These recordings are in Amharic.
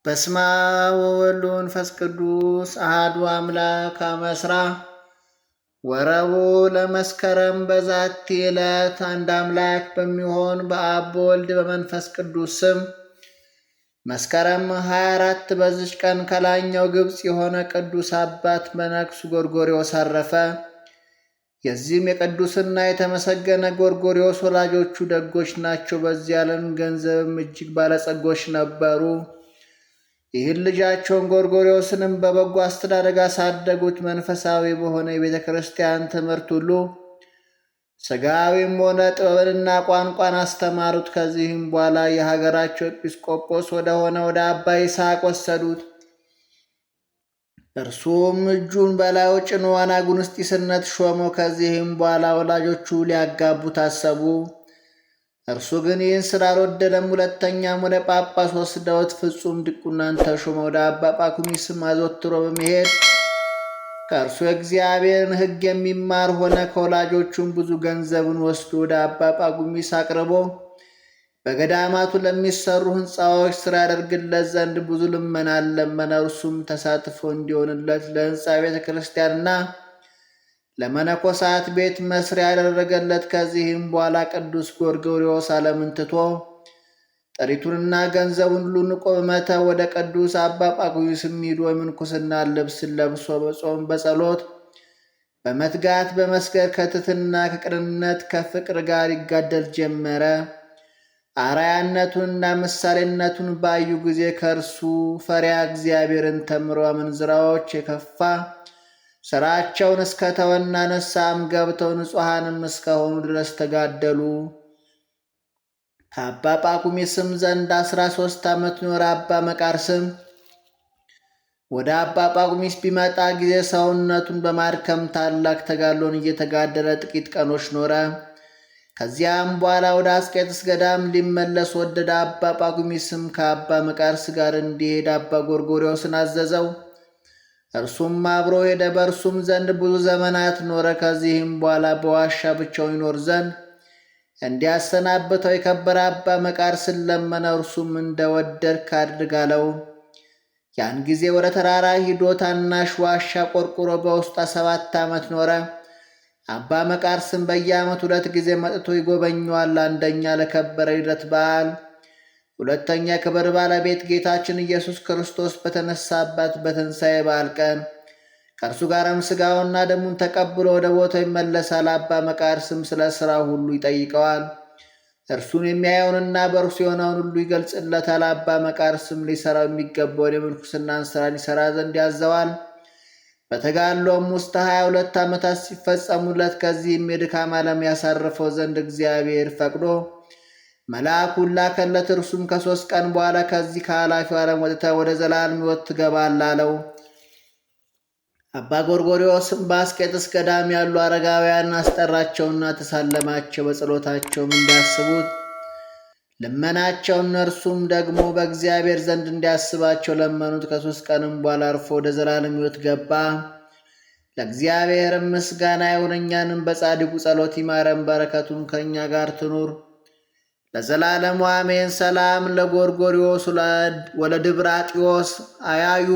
በስመ አብ ወወልድ ወመንፈስ ቅዱስ አሐዱ አምላክ አመስራ ወረቡዕ ለመስከረም በዛቲ ዕለት አንድ አምላክ በሚሆን በአብ በወልድ በመንፈስ ቅዱስ ስም መስከረም 24 በዚች ቀን ከላይኛው ግብፅ የሆነ ቅዱስ አባት መነኩስ ጎርጎርዮስ አረፈ። የዚህም የቅዱስና የተመሰገነ ጎርጎርዮስ ወላጆቹ ደጎች ናቸው። በዚህ ዓለም ገንዘብም እጅግ ባለጸጎች ነበሩ። ይህን ልጃቸውን ጎርጎርዮስንም በበጎ አስተዳደግ አሳደጉት። መንፈሳዊ በሆነ የቤተ ክርስቲያን ትምህርት ሁሉ ሥጋዊም ሆነ ጥበብንና ቋንቋን አስተማሩት። ከዚህም በኋላ የሀገራቸው ኤጲስቆጶስ ወደሆነ ወደ አባ ይስሐቅ ወሰዱት። እርሱም እጁን በላዩ ጭኖ አናጉንስጢስነት ሾመው። ከዚህም በኋላ ወላጆቹ ሊያጋቡት አሰቡ። እርሱ ግን ይህን ስላልወደደም ሁለተኛም ወደ ጳጳስ ወስደውት ፍጹም ድቁናን ተሾመ። ወደ አባ ጳኩሚስም አዘወትሮ በመሄድ ከእርሱ የእግዚአብሔርን ሕግ የሚማር ሆነ። ከወላጆቹም ብዙ ገንዘብን ወስዶ ወደ አባ ጳኩሚስ አቅርቦ በገዳማቱ ለሚሰሩ ሕንፃዎች ሥራ ያደርግለት ዘንድ ብዙ ልመናን ለመነ። እርሱም ተሳትፎ እንዲሆንለት ለሕንፃ ቤተ ክርስቲያንና ለመነኮሳት ቤት መስሪያ ያደረገለት። ከዚህም በኋላ ቅዱስ ጎርጎርዮስ ዓለምን ትቶ ጥሪቱንና ገንዘቡን ሁሉ ንቆ በመተው ወደ ቅዱስ አባ ጳኩሚስም ሂዶ የምንኩስና ልብስን ለብሶ በጾም በጸሎት በመትጋት በመስገድ ከትሕትና ከቅንነት ከፍቅር ጋር ይጋደል ጀመረ። አርአያነቱንና ምሳሌነቱን ባዩ ጊዜ ከእርሱ ፈሪሃ እግዚአብሔርን ተምረው አመንዝራዎች የከፋ ሥራቸውን እስከ ተወና ንስሐም ገብተው ንጹሐንም እስከሆኑ ድረስ ተጋደሉ። ከአባ ጳኩሚስም ዘንድ 13 ዓመት ኖረ። አባ መቃርስም ወደ አባ ጳኩሚስ ቢመጣ ጊዜ ሰውነቱን በማድከም ታላቅ ተጋድሎን እየተጋደለ ጥቂት ቀኖች ኖረ። ከዚያም በኋላ ወደ አስቄጥስ ገዳም ሊመለስ ወደደ። አባ ጳኩሚስም ከአባ መቃርስ ጋር እንዲሄድ አባ ጎርጎርዮስን አዘዘው። እርሱም አብሮ ሄደ። በእርሱም ዘንድ ብዙ ዘመናት ኖረ። ከዚህም በኋላ በዋሻ ብቻውን ይኖር ዘንድ እንዲያሰናብተው የከበረ አባ መቃርስን ለመነ። እርሱም እንደወደድክ አድርግ አለው። ያን ጊዜ ወደ ተራራ ሂዶ ታናሽ ዋሻ ቆርቁሮ በውስጧ 7 ዓመት ኖረ። አባ መቃርስም በየዓመቱ 2 ጊዜ መጥቶ ይጎበኘዋል። አንደኛ ለከበረ ልደት በዓል፣ ሁለተኛ ክብር ባለቤት ጌታችን ኢየሱስ ክርስቶስ በተነሳባት በትንሣኤ በዓል ቀን ከእርሱ ጋርም ሥጋውና ደሙን ተቀብሎ ወደ ቦታው ይመለሳል። አባ መቃርስም ስለ ሥራው ሁሉ ይጠይቀዋል። እርሱን የሚያየውንና በእርሱ የሆነውን ሁሉ ይገልጽለታል። አባ መቃርስም ሊሠራው የሚገባውን የምንኩስናን ሥራን ይሠራ ዘንድ ያዘዋል። በተጋድሎም ውስጥ 22 ዓመታት ሲፈጸሙለት ከዚህም የድካም ዓለም ያሳርፈው ዘንድ እግዚአብሔር ፈቅዶ መልአኩን ላከለት። እርሱም ከ3 ቀን በኋላ ከዚህ ከኃላፊው ዓለም ወጥተህ ወደ ዘላለም ሕይወት ትገባለህ አለው። አባ ጎርጎርዮስም በአስቄጥስ ገዳም ያሉ አረጋውያን አስጠራቸውና ተሳለማቸው። በጸሎታቸውም እንዲያስቡት ልመናቸው፣ እነርሱም ደግሞ በእግዚአብሔር ዘንድ እንዲያስባቸው ለመኑት። ከ3 ቀንም በኋላ አርፎ ወደ ዘላለም ሕይወት ገባ። ለእግዚአብሔር ምስጋና ይሁን፣ እኛንም በጻድቁ ጸሎት ይማረን፣ በረከቱም ከእኛ ጋር ትኑር ለዘላለሙ አሜን። ሰላም ለጎርጎርዮስ ወለድብራጢዮስ አያዩ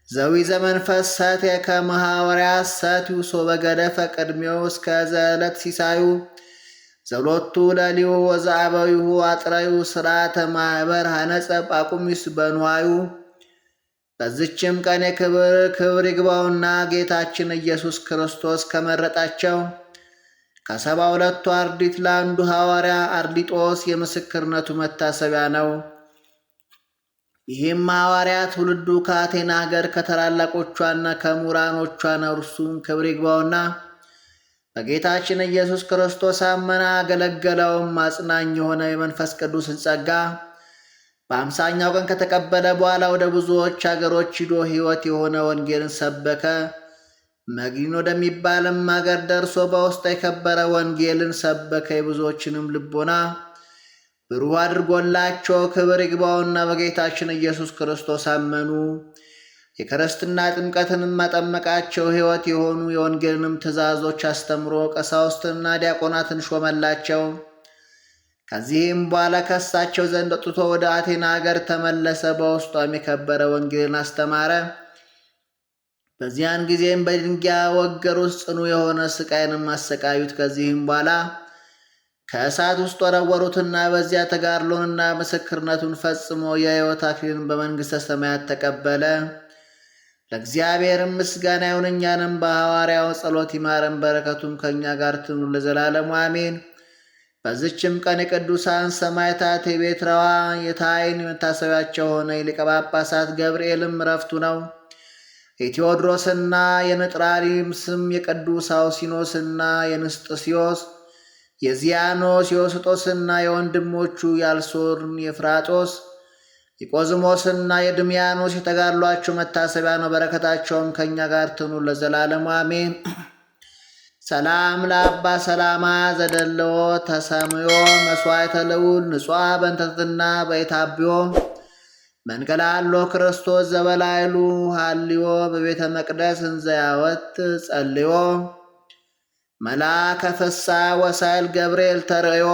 ዘዊ ዘመንፈስ ሰትየ ከመ ሐዋርያት ሰትዩ ሶበገደፈ ቅድሜው እስከ ዘዕለት ሲሳዩ ዘሎቱ ለሊሁ ወዘአበዊሁ አጥረዩ ሥርዓተ ማኅበር ሐነጸ ጳኩሚስ በንዋዩ። በዚችም ቀን ክብር ይግባውና ጌታችን ኢየሱስ ክርስቶስ ከመረጣቸው ከ72ቱ አርድእት ለአንዱ ሐዋርያ አርዲጦስ የምስክርነቱ መታሰቢያ ነው። ይህም ሐዋርያ ትውልዱ ከአቴና ሀገር ከታላላቆቿና ከምሁራኖቿ ነው። እርሱም ክብር ይግባውና በጌታችን ኢየሱስ ክርስቶስ አመነ፣ አገለገለውም። አጽናኝ የሆነ የመንፈስ ቅዱስን ጸጋ በ50ኛው ቀን ከተቀበለ በኋላ ወደ ብዙዎች አገሮች ሂዶ ሕይወት የሆነ ወንጌልን ሰበከ። መጊን ወደሚባልም አገር ደርሶ በውስጡ የከበረ ወንጌልን ሰበከ። የብዙዎችንም ልቦና ብሩህ አድርጎላቸው ክብር ይግባውና በጌታችን ኢየሱስ ክርስቶስ አመኑ። የክርስትና ጥምቀትንም አጠመቃቸው። ሕይወት የሆኑ የወንጌልንም ትእዛዞች አስተምሮ ቀሳውስትንና ዲያቆናትን ሾመላቸው። ከዚህም በኋላ ከሳቸው ዘንድ ወጥቶ ወደ አቴና አገር ተመለሰ። በውስጧም የከበረ ወንጌልን አስተማረ። በዚያን ጊዜም በድንጋይ ወገሩት፣ ጽኑ የሆነ ስቃይንም አሰቃዩት። ከዚህም በኋላ ከእሳት ውስጥ ወረወሩትና በዚያ ተጋድሎንና ምስክርነቱን ፈጽሞ የሕይወት አክሊልን በመንግሥተ ሰማያት ተቀበለ። ለእግዚአብሔርም ምስጋና ይሁን፣ እኛንም በሐዋርያው ጸሎት ይማረን፣ በረከቱም ከእኛ ጋር ትኑር ለዘላለሙ አሜን። በዚችም ቀን የቅዱሳን ሰማዕታት የቤትራዋ የታይን መታሰቢያቸው ሆነ። የሊቀ ጳጳሳት ገብርኤልም ዕረፍቱ ነው። የቴዎድሮስና የንጥራሪም ስም የቅዱስ አውሲኖስና የንስጥስዮስ የዚያኖስ የወስጦስና የወንድሞቹ የአልሶርን የፍራጦስ የቆዝሞስና የድምያኖስ የተጋድሏቸው መታሰቢያ ነው። በረከታቸውም ከእኛ ጋር ትኑር ለዘላለሙ አሜን። ሰላም ለአባ ሰላማ ዘደለዎ ተሰምዮ መስዋዕተ ልዑል ንጹሐ በእንተትና በኢታብዮ መንገላሎ ክርስቶስ ዘበላይሉ ሃልዮ በቤተ መቅደስ እንዘያወት ጸልዮ መልአከ ፍስሐ ወሳይል ገብርኤል ተርእዮ።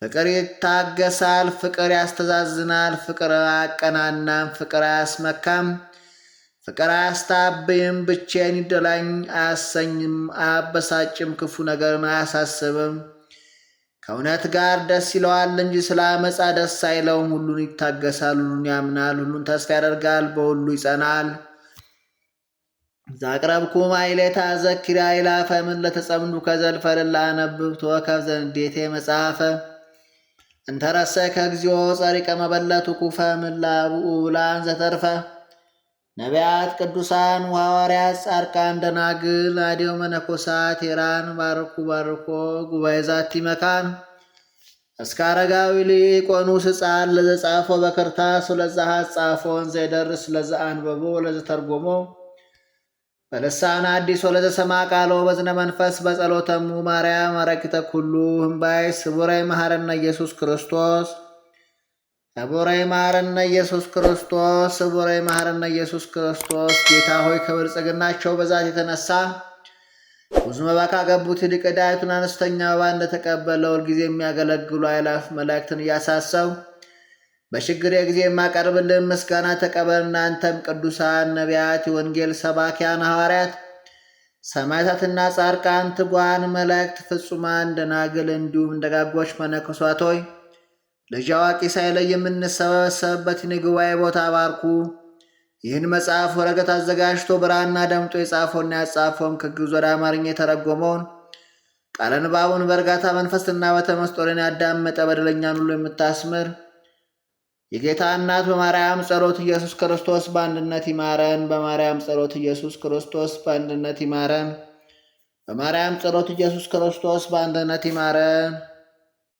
ፍቅር ይታገሳል፣ ፍቅር ያስተዛዝናል፣ ፍቅር አያቀናናም፣ ፍቅር አያስመካም፣ ፍቅር አያስታብይም፣ ብቻዬን ይደላኝ አያሰኝም፣ አያበሳጭም፣ ክፉ ነገርን አያሳስብም። ከእውነት ጋር ደስ ይለዋል እንጂ ስለ አመፃ ደስ አይለውም። ሁሉን ይታገሳል፣ ሁሉን ያምናል፣ ሁሉን ተስፋ ያደርጋል፣ በሁሉ ይጸናል። ዛቅረብኩ ማይሌታ ዘኪራ ይላፈ ምን ለተጸምዱ ከዘልፈርላ አነብብ ተወከብ ዘንዴቴ መጽሐፈ እንተረሰ ከግዚኦ ጸሪቀ መበለቱ ኩፈ ምላብኡ ብላን ዘተርፈ ነቢያት ቅዱሳን ሐዋርያት ጻድቃን ደናግል አዲው መነኮሳት ሄራን ባርኩ ባርኮ ጉባኤ ዛቲ መካን እስከ አረጋዊ ሊቆኑስ ሕፃን ለዘጻፎ በክርታስ ለዛሃት ጻፎን ዘይደርስ ለዛ አንበቦ ለዘተርጎሞ በልሳን አዲስ ወለዘሰማ ቃሎ በዝነ መንፈስ በጸሎተሙ ማርያም አረክተ ኩሉ ህምባይ ስቡረይ መሐረነ ኢየሱስ ክርስቶስ ስቡረይ መሐረነ ኢየሱስ ክርስቶስ ስቡረይ መሐረነ ኢየሱስ ክርስቶስ። ጌታ ሆይ ከብልጽግናቸው በዛት የተነሳ ብዙ መባ ካገቡት ይልቅ ዕዳይቱን አነስተኛ መባ እንደተቀበለ ሁልጊዜ የሚያገለግሉ አእላፍ መላእክትን እያሳሰብ በችግር ጊዜ የማቀርብልን ምስጋና ተቀበል። እናንተም ቅዱሳን ነቢያት፣ የወንጌል ሰባኪያን ሐዋርያት፣ ሰማዕታትና ጻድቃን፣ ትጉሃን መላእክት፣ ፍጹማን ደናግል እንዲሁም ደጋጎች መነኮሳት ሆይ ልጅ አዋቂ ሳይለይ የምንሰበሰብበትን የጉባኤ ቦታ ባርኩ። ይህን መጽሐፍ ወረቀት አዘጋጅቶ ብራና ደምጦ የጻፈውና ያጻፈውን ከግዕዝ ወደ አማርኛ የተረጎመውን ቃለ ንባቡን በእርጋታ መንፈስና በተመስጦን ያዳመጠ በደለኛን ሁሉ የምታስምር የጌታ እናት በማርያም ጸሎት ኢየሱስ ክርስቶስ በአንድነት ይማረን። በማርያም ጸሎት ኢየሱስ ክርስቶስ በአንድነት ይማረን። በማርያም ጸሎት ኢየሱስ ክርስቶስ በአንድነት ይማረን።